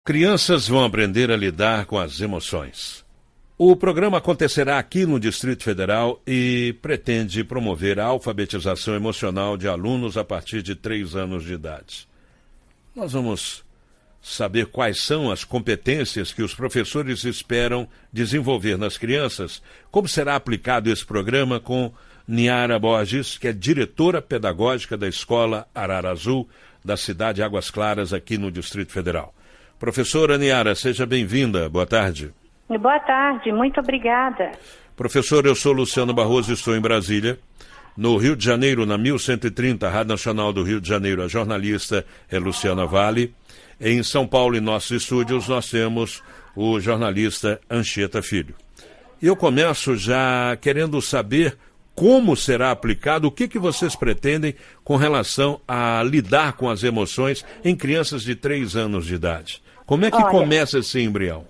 Crianças vão aprender a lidar com as emoções. O programa acontecerá aqui no Distrito Federal e pretende promover a alfabetização emocional de alunos a partir de 3 anos de idade. Nós vamos saber quais são as competências que os professores esperam desenvolver nas crianças, como será aplicado esse programa com Niara Borges, que é diretora pedagógica da Escola Arara Azul, da cidade de Águas Claras, aqui no Distrito Federal. Professora Niara, seja bem-vinda. Boa tarde. Boa tarde, muito obrigada. Professor, eu sou Luciano Barroso e estou em Brasília. No Rio de Janeiro, na 1130, a Rádio Nacional do Rio de Janeiro, a jornalista é Luciana Vale. Em São Paulo, em nossos estúdios, nós temos o jornalista Anchieta Filho. E eu começo já querendo saber como será aplicado, o que vocês pretendem com relação a lidar com as emoções em crianças de 3 anos de idade. Como é que começa esse embrião?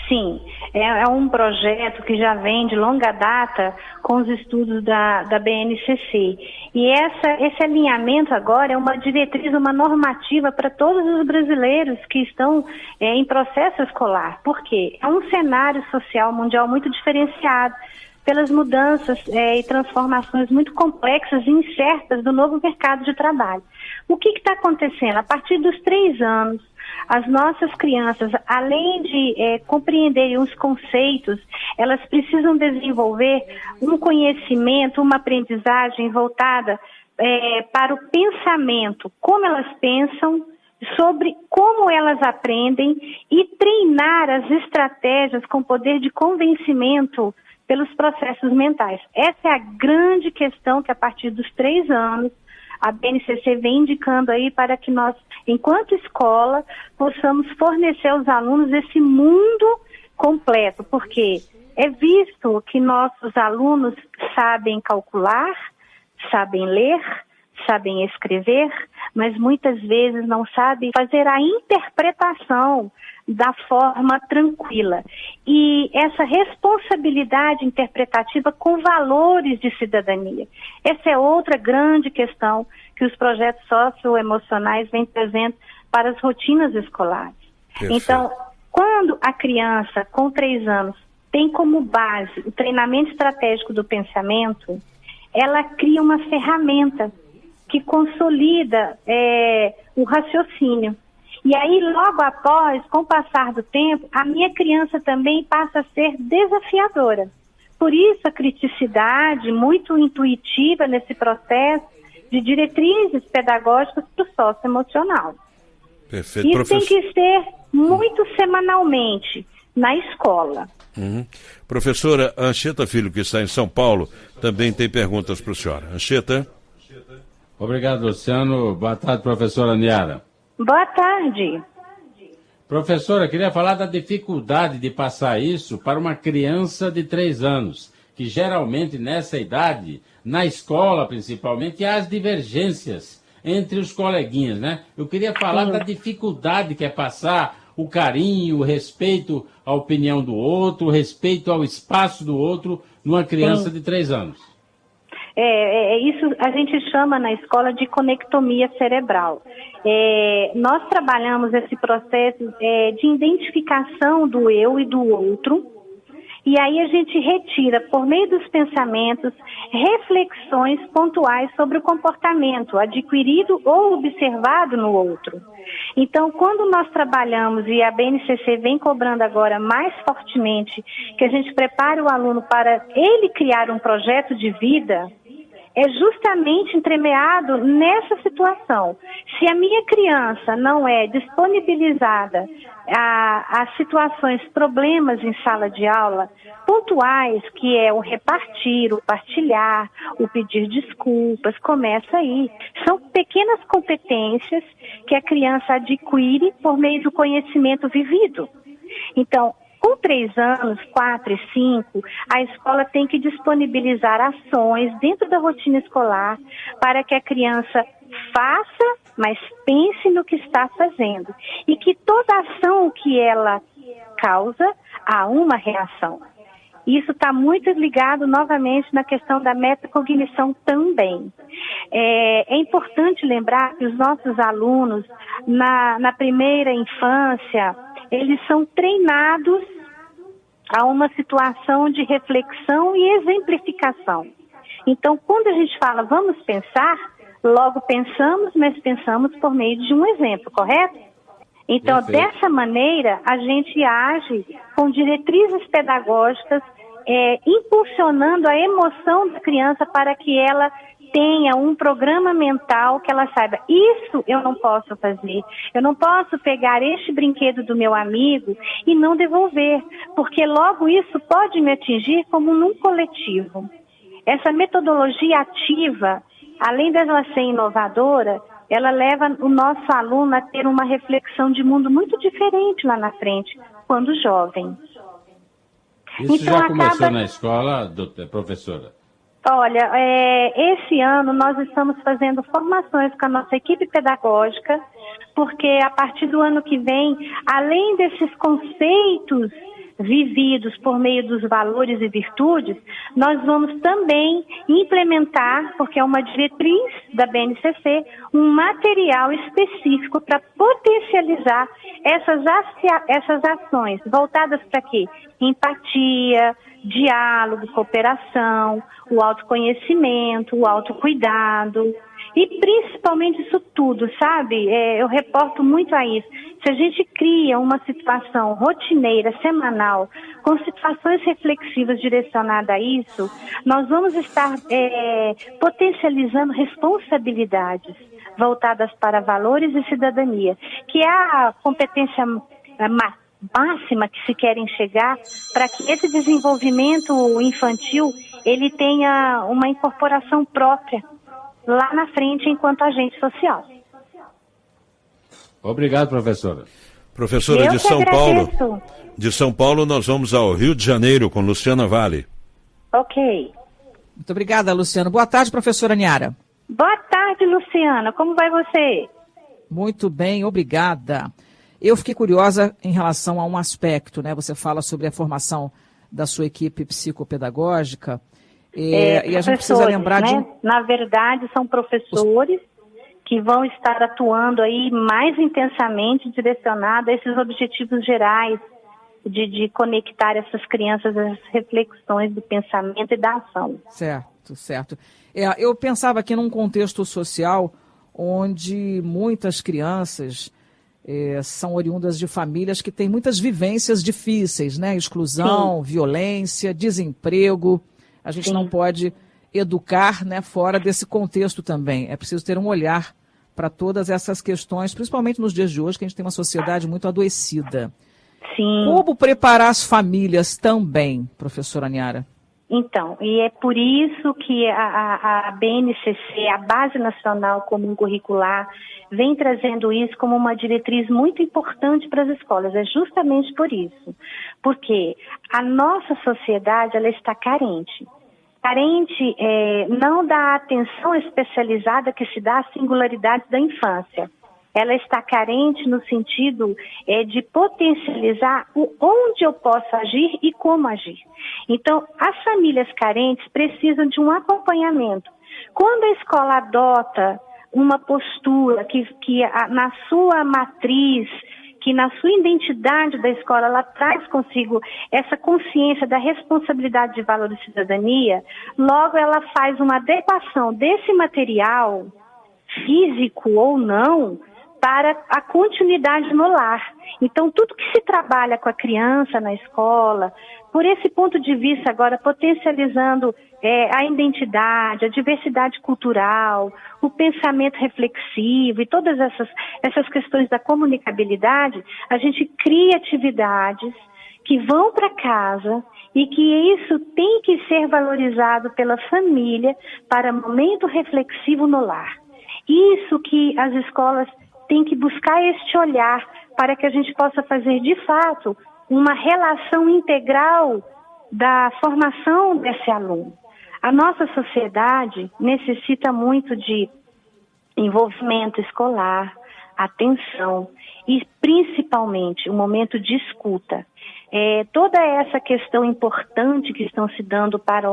Sim, é um projeto que já vem de longa data com os estudos da BNCC. E esse alinhamento agora é uma diretriz, uma normativa para todos os brasileiros que estão em processo escolar. Por quê? É um cenário social mundial muito diferenciado pelas mudanças e transformações muito complexas e incertas do novo mercado de trabalho. O que está acontecendo? A partir dos 3 anos, as nossas crianças, além de compreenderem os conceitos, elas precisam desenvolver um conhecimento, uma aprendizagem voltada para o pensamento, como elas pensam, sobre como elas aprendem e treinar as estratégias com poder de convencimento pelos processos mentais. Essa é a grande questão que a partir dos 3 anos a BNCC vem indicando aí para que nós, enquanto escola, possamos fornecer aos alunos esse mundo completo, porque é visto que nossos alunos sabem calcular, sabem ler, sabem escrever, mas muitas vezes não sabem fazer a interpretação da forma tranquila. E essa responsabilidade interpretativa com valores de cidadania. Essa é outra grande questão que os projetos socioemocionais vêm trazendo para as rotinas escolares. Perfeito. Então, quando a criança com 3 anos tem como base o treinamento estratégico do pensamento, ela cria uma ferramenta que consolida o raciocínio. E aí, logo após, com o passar do tempo, a minha criança também passa a ser desafiadora. Por isso, a criticidade muito intuitiva nesse processo de diretrizes pedagógicas para o socioemocional. Perfeito. Isso tem que ser muito semanalmente na escola. Professora Anchieta Filho, que está em São Paulo, também tem perguntas para a senhora. Anchieta? Obrigado, Luciano. Boa tarde, professora Niara. Boa tarde. Professora, queria falar da dificuldade de passar isso para uma criança de 3 anos, que geralmente nessa idade, na escola principalmente, há as divergências entre os coleguinhas, né? Eu queria falar da dificuldade que é passar o carinho, o respeito à opinião do outro, o respeito ao espaço do outro numa criança de 3 anos. Isso a gente chama na escola de conectomia cerebral. Nós trabalhamos esse processo de identificação do eu e do outro, e aí a gente retira, por meio dos pensamentos, reflexões pontuais sobre o comportamento adquirido ou observado no outro. Então, quando nós trabalhamos, e a BNCC vem cobrando agora mais fortemente, que a gente prepare o aluno para ele criar um projeto de vida, é justamente entremeado nessa situação. Se a minha criança não é disponibilizada a situações, problemas em sala de aula, pontuais, que é o repartir, o partilhar, o pedir desculpas, começa aí. São pequenas competências que a criança adquire por meio do conhecimento vivido. Então, com 3 anos, 4 e 5, a escola tem que disponibilizar ações dentro da rotina escolar para que a criança faça, mas pense no que está fazendo. E que toda ação que ela causa, há uma reação. Isso está muito ligado novamente na questão da metacognição também. É importante lembrar que os nossos alunos, na primeira infância, eles são treinados a uma situação de reflexão e exemplificação. Então, quando a gente fala vamos pensar, logo pensamos, mas pensamos por meio de um exemplo, correto? Então, dessa maneira, a gente age com diretrizes pedagógicas, impulsionando a emoção da criança para que ela tenha um programa mental que ela saiba, isso eu não posso fazer, eu não posso pegar este brinquedo do meu amigo e não devolver, porque logo isso pode me atingir como num coletivo. Essa metodologia ativa, além dela ser inovadora, ela leva o nosso aluno a ter uma reflexão de mundo muito diferente lá na frente, quando jovem. Isso então, já começou na escola, professora? Olha, esse ano nós estamos fazendo formações com a nossa equipe pedagógica, porque a partir do ano que vem, além desses conceitos vividos por meio dos valores e virtudes, nós vamos também implementar, porque é uma diretriz da BNCC, um material específico para potencializar essas ações, voltadas para quê? Empatia, diálogo, cooperação, o autoconhecimento, o autocuidado e principalmente isso tudo, sabe? Eu reporto muito a isso. Se a gente cria uma situação rotineira, semanal, com situações reflexivas direcionadas a isso, nós vamos estar potencializando responsabilidades voltadas para valores e cidadania, que é a competência máxima que se querem chegar para que esse desenvolvimento infantil ele tenha uma incorporação própria lá na frente enquanto agente social. Obrigado, professora. Professora de São Paulo. De São Paulo nós vamos ao Rio de Janeiro com Luciana Vale. Ok. Muito obrigada, Luciana. Boa tarde, professora Niara. Boa tarde, Luciana. Como vai você? Muito bem, obrigada. Eu fiquei curiosa em relação a um aspecto, né? Você fala sobre a formação da sua equipe psicopedagógica. E a gente precisa lembrar né? Na verdade, são professores que vão estar atuando aí mais intensamente direcionados a esses objetivos gerais de conectar essas crianças às reflexões do pensamento e da ação. Certo, certo. Eu pensava aqui num contexto social onde muitas crianças são oriundas de famílias que têm muitas vivências difíceis, né? Exclusão, sim, violência, desemprego. A gente sim, não pode educar, né, fora desse contexto também. É preciso ter um olhar para todas essas questões, principalmente nos dias de hoje, que a gente tem uma sociedade muito adoecida. Sim. Como preparar as famílias também, professora Niara? Então, e é por isso que a BNCC, a Base Nacional Comum Curricular, vem trazendo isso como uma diretriz muito importante para as escolas. É justamente por isso. Porque a nossa sociedade, ela está carente. Carente não da atenção especializada que se dá às singularidades da infância. Ela está carente no sentido de potencializar onde eu posso agir e como agir. Então, as famílias carentes precisam de um acompanhamento. Quando a escola adota uma postura que na sua matriz, que na sua identidade da escola, ela traz consigo essa consciência da responsabilidade de valor e cidadania, logo ela faz uma adequação desse material, físico ou não, para a continuidade no lar. Então, tudo que se trabalha com a criança na escola, por esse ponto de vista agora, potencializando a identidade, a diversidade cultural, o pensamento reflexivo e todas essas questões da comunicabilidade, a gente cria atividades que vão para casa e que isso tem que ser valorizado pela família para momento reflexivo no lar. Isso que as escolas têm que buscar este olhar para que a gente possa fazer, de fato, uma relação integral da formação desse aluno. A nossa sociedade necessita muito de envolvimento escolar, atenção e, principalmente, um momento de escuta. Toda essa questão importante que estão se dando para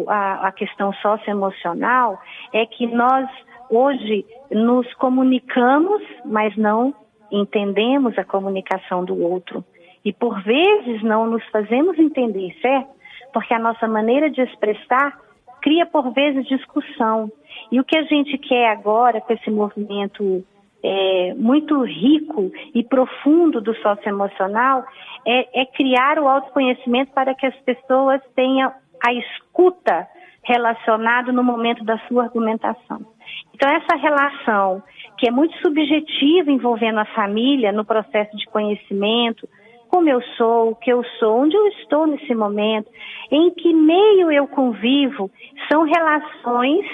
a questão socioemocional é que nós, hoje, nos comunicamos, mas não entendemos a comunicação do outro e por vezes não nos fazemos entender, certo? Porque a nossa maneira de expressar cria por vezes discussão. E o que a gente quer agora com esse movimento muito rico e profundo do socioemocional é criar o autoconhecimento para que as pessoas tenham a escuta relacionada no momento da sua argumentação. Então essa relação que é muito subjetiva envolvendo a família no processo de conhecimento, como eu sou, o que eu sou, onde eu estou nesse momento, em que meio eu convivo, são relações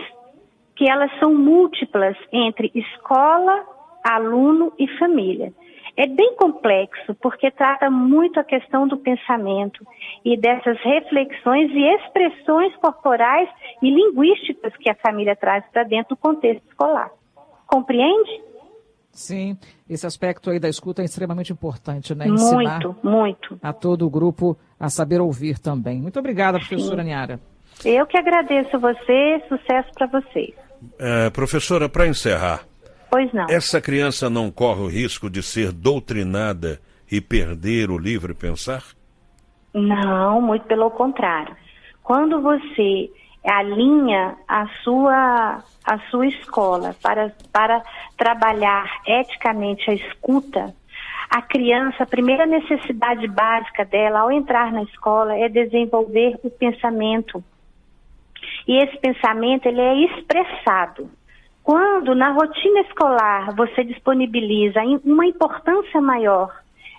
que elas são múltiplas entre escola, aluno e família. É bem complexo, porque trata muito a questão do pensamento e dessas reflexões e expressões corporais e linguísticas que a família traz para dentro do contexto escolar. Compreende? Sim, esse aspecto aí da escuta é extremamente importante, né? Ensinar muito. A todo o grupo a saber ouvir também. Muito obrigada, professora Niara. Eu que agradeço você, sucesso para vocês. Professora, para encerrar, pois não. Essa criança não corre o risco de ser doutrinada e perder o livre pensar? Não, muito pelo contrário. Quando você alinha a sua escola para trabalhar eticamente a escuta, a criança, a primeira necessidade básica dela ao entrar na escola é desenvolver o pensamento. E esse pensamento ele é expressado. Quando na rotina escolar você disponibiliza uma importância maior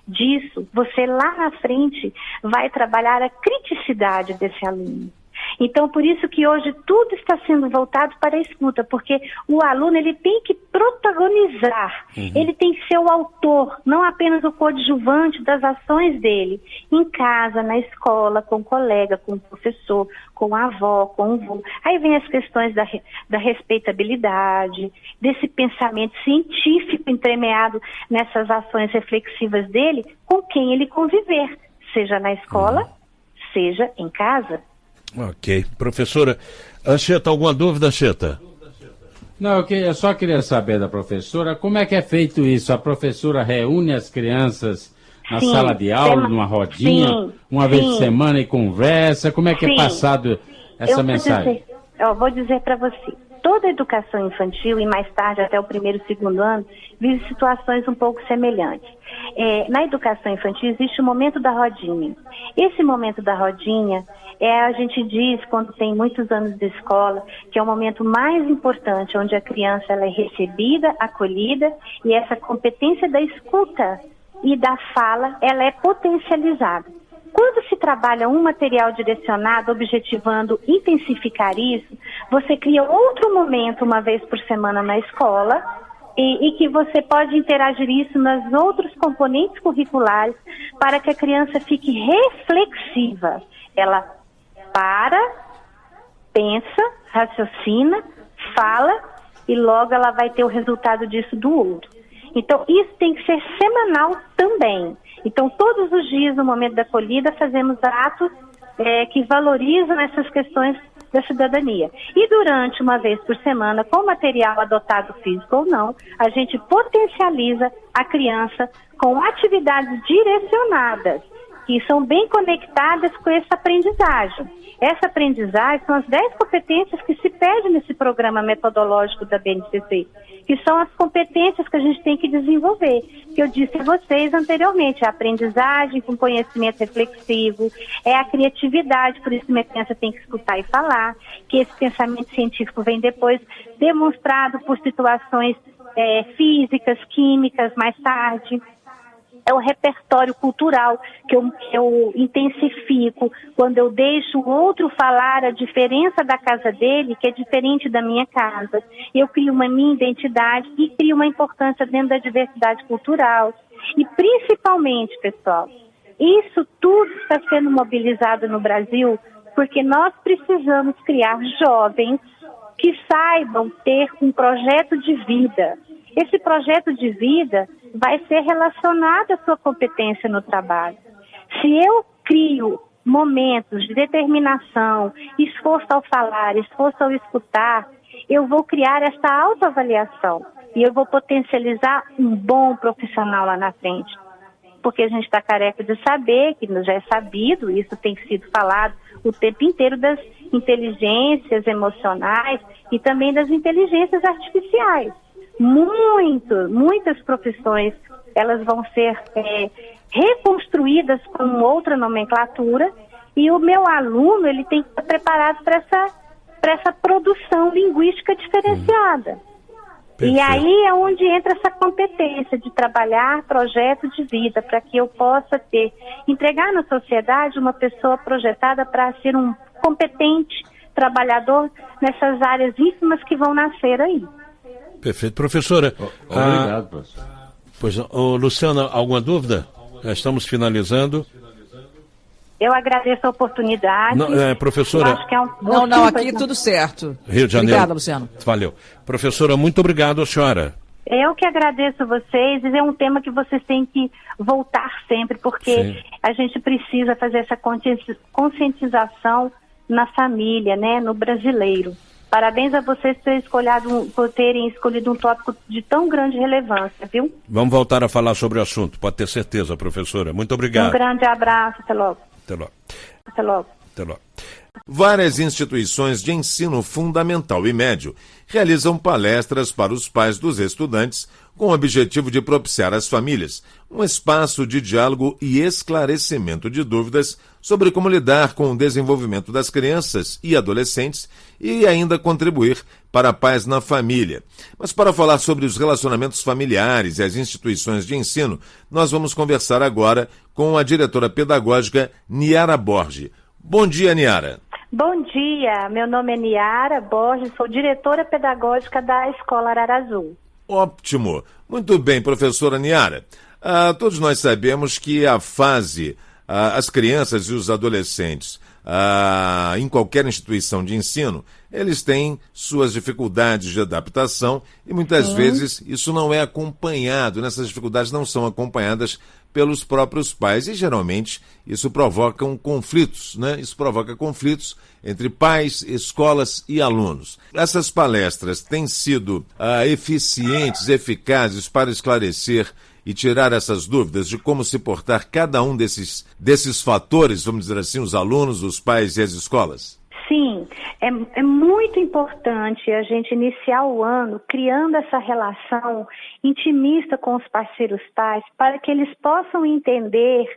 disso, você lá na frente vai trabalhar a criticidade desse aluno. Então, por isso que hoje tudo está sendo voltado para a escuta, porque o aluno ele tem que protagonizar, ele tem que ser o autor, não apenas o coadjuvante das ações dele, em casa, na escola, com o colega, com o professor, com a avó, com o vô. Aí vem as questões da respeitabilidade, desse pensamento científico entremeado nessas ações reflexivas dele, com quem ele conviver, seja na escola, seja em casa. Ok. Professora Anchieta, alguma dúvida, Anchieta? Não, eu só queria saber da professora, como é que é feito isso? A professora reúne as crianças na sala de aula, numa rodinha, uma vez por semana e conversa? Como é que é passado essa mensagem? Eu vou dizer para você. Toda a educação infantil e mais tarde até o primeiro e segundo ano vive situações um pouco semelhantes. Na educação infantil existe o momento da rodinha. Esse momento da rodinha a gente diz, quando tem muitos anos de escola, que é o momento mais importante, onde a criança ela é recebida, acolhida, e essa competência da escuta e da fala, ela é potencializada. Quando se trabalha um material direcionado, objetivando intensificar isso, você cria outro momento, uma vez por semana na escola, e que você pode interagir isso nos outros componentes curriculares para que a criança fique reflexiva. Ela pensa, raciocina, fala e logo ela vai ter o resultado disso do outro. Então, isso tem que ser semanal também. Então, todos os dias, no momento da acolhida, fazemos atos que valorizam essas questões da cidadania. E durante, uma vez por semana, com material adotado físico ou não, a gente potencializa a criança com atividades direcionadas, que são bem conectadas com essa aprendizagem. Essa aprendizagem são as 10 competências que se pedem nesse programa metodológico da BNCC, que são as competências que a gente tem que desenvolver, que eu disse a vocês anteriormente, a aprendizagem com conhecimento reflexivo, a criatividade, por isso que minha criança tem que escutar e falar, que esse pensamento científico vem depois demonstrado por situações físicas, químicas, mais tarde. É o repertório cultural que eu intensifico quando eu deixo o outro falar a diferença da casa dele, que é diferente da minha casa. Eu crio uma minha identidade e crio uma importância dentro da diversidade cultural. E principalmente, pessoal, isso tudo está sendo mobilizado no Brasil porque nós precisamos criar jovens que saibam ter um projeto de vida. Esse projeto de vida vai ser relacionado à sua competência no trabalho. Se eu crio momentos de determinação, esforço ao falar, esforço ao escutar, eu vou criar essa autoavaliação. e eu vou potencializar um bom profissional lá na frente. Porque a gente está careca de saber, que já é sabido, isso tem sido falado o tempo inteiro, das inteligências emocionais e também das inteligências artificiais. Muitas profissões, elas vão ser reconstruídas com outra nomenclatura, e o meu aluno, ele tem que estar preparado para essa produção linguística diferenciada. Perfeito. E aí é onde entra essa competência de trabalhar projeto de vida, para que eu possa entregar na sociedade uma pessoa projetada para ser um competente trabalhador nessas áreas ínfimas que vão nascer aí. Perfeito. Professora, Obrigado, professor. Pois, Luciana, alguma dúvida? Já estamos finalizando. Eu agradeço a oportunidade. Não, professora... Eu acho que é Não, aqui tudo certo. Rio de Janeiro. Obrigada, Luciano. Valeu. Professora, muito obrigado à senhora. Eu que agradeço a vocês, e é um tema que vocês têm que voltar sempre, porque Sim. a gente precisa fazer essa conscientização na família, né, no brasileiro. Parabéns a vocês por terem escolhido um tópico de tão grande relevância, viu? Vamos voltar a falar sobre o assunto, pode ter certeza, professora. Muito obrigado. Um grande abraço, até logo. Até logo. Até logo. Até logo. Várias instituições de ensino fundamental e médio realizam palestras para os pais dos estudantes com o objetivo de propiciar às famílias um espaço de diálogo e esclarecimento de dúvidas sobre como lidar com o desenvolvimento das crianças e adolescentes e ainda contribuir para a paz na família. Mas para falar sobre os relacionamentos familiares e as instituições de ensino, nós vamos conversar agora com a diretora pedagógica Niara Borges. Bom dia, Niara. Bom dia, meu nome é Niara Borges, sou diretora pedagógica da Escola Ararazu. Ótimo. Muito bem, professora Niara. Todos nós sabemos que a fase, as crianças e os adolescentes, em qualquer instituição de ensino, eles têm suas dificuldades de adaptação e muitas vezes isso não é acompanhado, essas dificuldades não são acompanhadas pelos próprios pais e geralmente isso provoca conflitos, né? Isso provoca conflitos entre pais, escolas e alunos. Essas palestras têm sido eficientes, eficazes para esclarecer e tirar essas dúvidas de como se portar cada um desses fatores, vamos dizer assim, os alunos, os pais e as escolas? Sim, é muito importante a gente iniciar o ano criando essa relação intimista com os parceiros pais para que eles possam entender,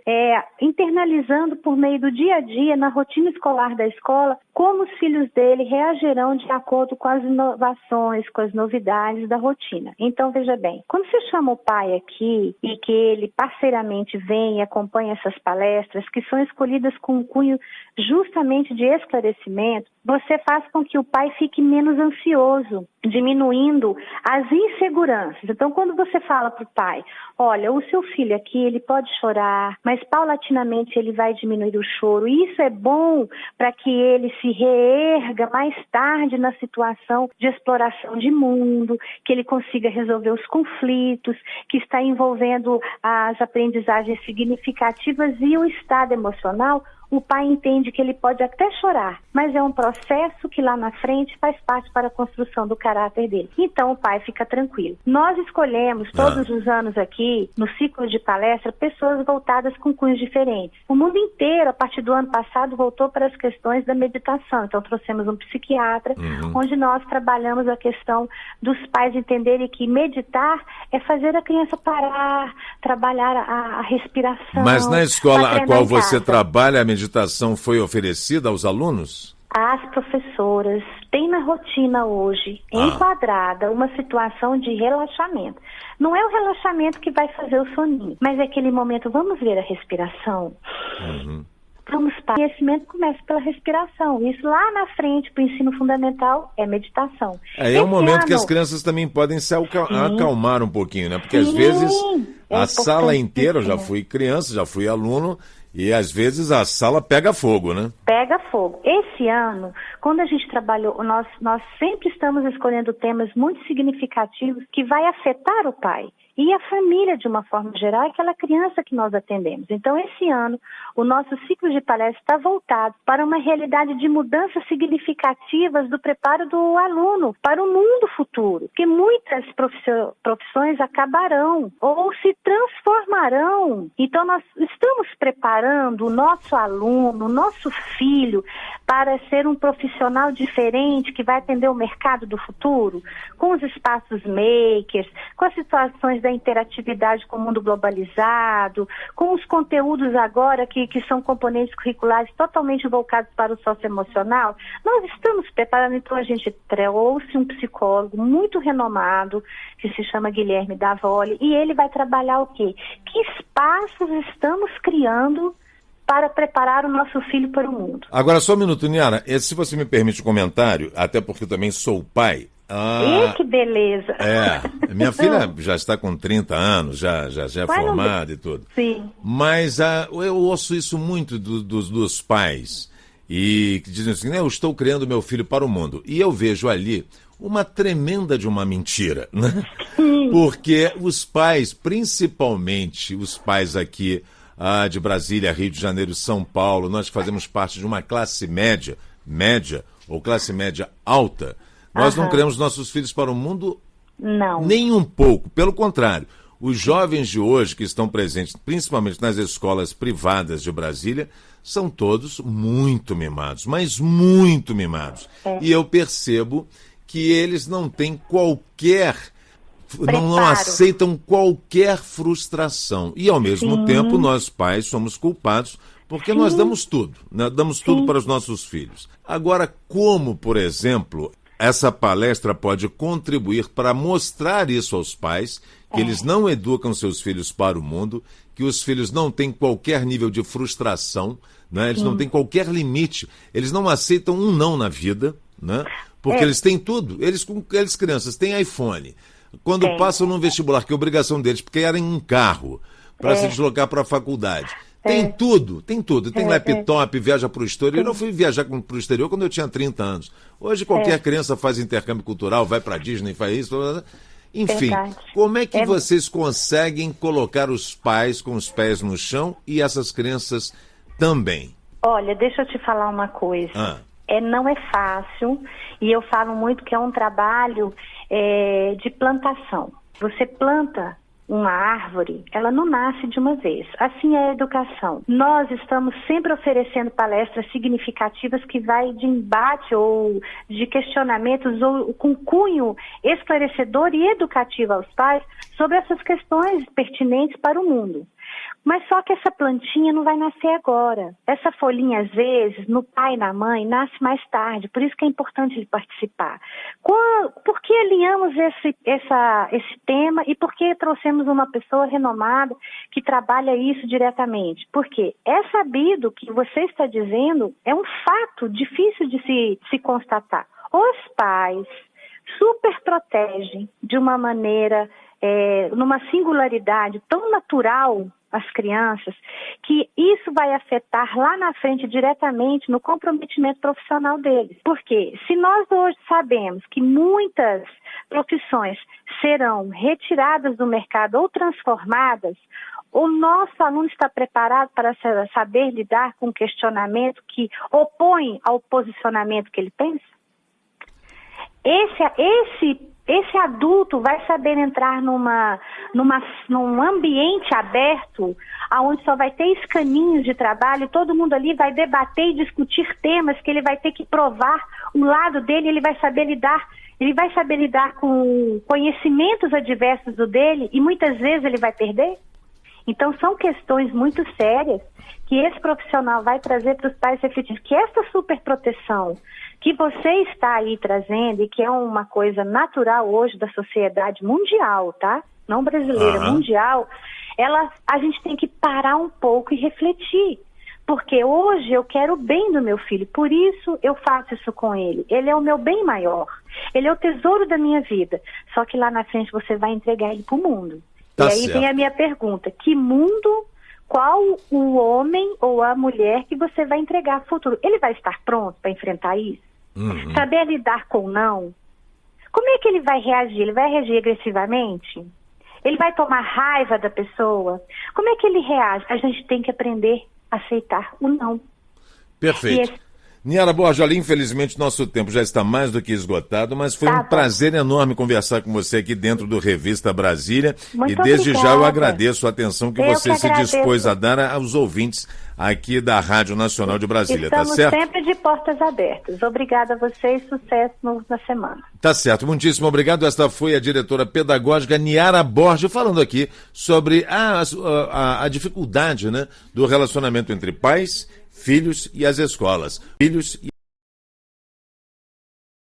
internalizando por meio do dia a dia, na rotina escolar da escola, como os filhos dele reagirão de acordo com as inovações, com as novidades da rotina. Então, veja bem, quando você chama o pai aqui e que ele parceiramente vem e acompanha essas palestras, que são escolhidas com um cunho justamente de esclarecimento, você faz com que o pai fique menos ansioso, diminuindo as inseguranças. Então, quando você fala para o pai, olha, o seu filho aqui, ele pode chorar, mas paulatinamente ele vai diminuir o choro. E isso é bom para que ele se reerga mais tarde na situação de exploração de mundo, que ele consiga resolver os conflitos, que está envolvendo as aprendizagens significativas e o estado emocional. O pai entende que ele pode até chorar, mas é um processo que lá na frente faz parte para a construção do caráter dele. Então o pai fica tranquilo. Nós escolhemos todos os anos aqui, no ciclo de palestra, pessoas voltadas com cunhos diferentes. O mundo inteiro, a partir do ano passado, voltou para as questões da meditação. Então trouxemos um psiquiatra, onde nós trabalhamos a questão dos pais entenderem que meditar é fazer a criança parar, trabalhar a respiração. Mas na escola a qual você trabalha, a meditação foi oferecida aos alunos? As professoras têm na rotina hoje, enquadrada, uma situação de relaxamento. Não é o relaxamento que vai fazer o soninho, mas é aquele momento, vamos ver a respiração? Vamos para o conhecimento, começa pela respiração. Isso lá na frente, para o ensino fundamental, é meditação. É um momento que as crianças também podem se acalmar um pouquinho, né? Porque às vezes a sala inteira, eu já fui criança, já fui aluno, e às vezes a sala pega fogo, né? Pega fogo. Esse ano, quando a gente trabalhou, nós sempre estamos escolhendo temas muito significativos que vai afetar o pai. e a família de uma forma geral, é aquela criança que nós atendemos. Então, esse ano, o nosso ciclo de palestra está voltado para uma realidade de mudanças significativas do preparo do aluno para o mundo futuro, porque muitas profissões acabarão ou se transformarão. Então, nós estamos preparando o nosso aluno, o nosso filho, para ser um profissional diferente que vai atender o mercado do futuro, com os espaços makers, com as situações da interatividade com o mundo globalizado, com os conteúdos agora que são componentes curriculares totalmente voltados para o socioemocional. Nós estamos preparando, então a gente trouxe um psicólogo muito renomado, que se chama Guilherme Davoli, e ele vai trabalhar o quê? Que espaços estamos criando para preparar o nosso filho para o mundo. Agora, só um minuto, Niara, se você me permite um comentário, até porque eu também sou pai. Que beleza! Minha filha já está com 30 anos, já é formada e tudo. Sim. Mas eu ouço isso muito dos pais, e que dizem assim, eu estou criando meu filho para o mundo. E eu vejo ali uma tremenda de uma mentira, né? Porque os pais, principalmente os pais aqui de Brasília, Rio de Janeiro, São Paulo, nós que fazemos parte de uma classe média ou classe média alta, nós não criamos nossos filhos para o mundo nem um pouco, pelo contrário. Os jovens de hoje que estão presentes, principalmente nas escolas privadas de Brasília, são todos muito mimados, mas muito mimados. E eu percebo que eles não têm não aceitam qualquer frustração. E, ao mesmo tempo, nós pais somos culpados porque nós damos tudo, né? Damos tudo para os nossos filhos. Agora, como, por exemplo, essa palestra pode contribuir para mostrar isso aos pais, que eles não educam seus filhos para o mundo, que os filhos não têm qualquer nível de frustração, né? Eles não têm qualquer limite, eles não aceitam um não na vida, né? Porque eles têm tudo. Eles crianças têm iPhone. Quando passam no vestibular, que é obrigação deles, porque querem um carro para se deslocar para a faculdade. Tem tudo. Tem laptop, viaja para o exterior. Eu fui viajar para o exterior quando eu tinha 30 anos. Hoje qualquer criança faz intercâmbio cultural, vai para a Disney, faz isso. Enfim, como é que vocês conseguem colocar os pais com os pés no chão e essas crianças também? Olha, deixa eu te falar uma coisa. Não é fácil, e eu falo muito que é um trabalho de plantação. Você planta uma árvore, ela não nasce de uma vez. Assim é a educação. Nós estamos sempre oferecendo palestras significativas que vai de embate ou de questionamentos ou com cunho esclarecedor e educativo aos pais sobre essas questões pertinentes para o mundo. Mas só que essa plantinha não vai nascer agora. Essa folhinha, às vezes, no pai e na mãe, nasce mais tarde. Por isso que é importante ele participar. Por que alinhamos esse tema e por que trouxemos uma pessoa renomada que trabalha isso diretamente? Porque é sabido que você está dizendo, é um fato difícil de se constatar. Os pais super protegem de uma maneira, numa singularidade tão natural as crianças, que isso vai afetar lá na frente diretamente no comprometimento profissional deles. Porque se nós hoje sabemos que muitas profissões serão retiradas do mercado ou transformadas, o nosso aluno está preparado para saber lidar com um questionamento que opõe ao posicionamento que ele pensa? Esse adulto vai saber entrar num ambiente aberto, onde só vai ter escaninhos de trabalho, todo mundo ali vai debater e discutir temas que ele vai ter que provar o lado dele, ele vai saber lidar com conhecimentos adversos do dele e muitas vezes ele vai perder? Então são questões muito sérias que esse profissional vai trazer para os pais refletir, que essa superproteção que você está aí trazendo e que é uma coisa natural hoje da sociedade mundial, tá? Não brasileira, mundial, a gente tem que parar um pouco e refletir. Porque hoje eu quero o bem do meu filho, por isso eu faço isso com ele. Ele é o meu bem maior, ele é o tesouro da minha vida. Só que lá na frente você vai entregar ele para o mundo. Tá e aí certo. vem a minha pergunta, que mundo, qual o homem ou a mulher que você vai entregar no futuro? Ele vai estar pronto para enfrentar isso? Saber lidar com o não? Como é que ele vai reagir? Ele vai reagir agressivamente? Ele vai tomar raiva da pessoa? Como é que ele reage? A gente tem que aprender a aceitar o não. Perfeito. Niara Borges, olha, infelizmente nosso tempo já está mais do que esgotado, mas foi um prazer enorme conversar com você aqui dentro do Revista Brasília. Muito e desde obrigada. já eu agradeço a atenção que você se agradeço. dispôs a dar aos ouvintes aqui da Rádio Nacional de Brasília, Estamos tá certo? sempre de portas abertas. Obrigada a vocês, sucesso na semana. Tá certo, muitíssimo obrigado. Esta foi a diretora pedagógica Niara Borges falando aqui sobre a dificuldade, né, do relacionamento entre pais, filhos e as escolas.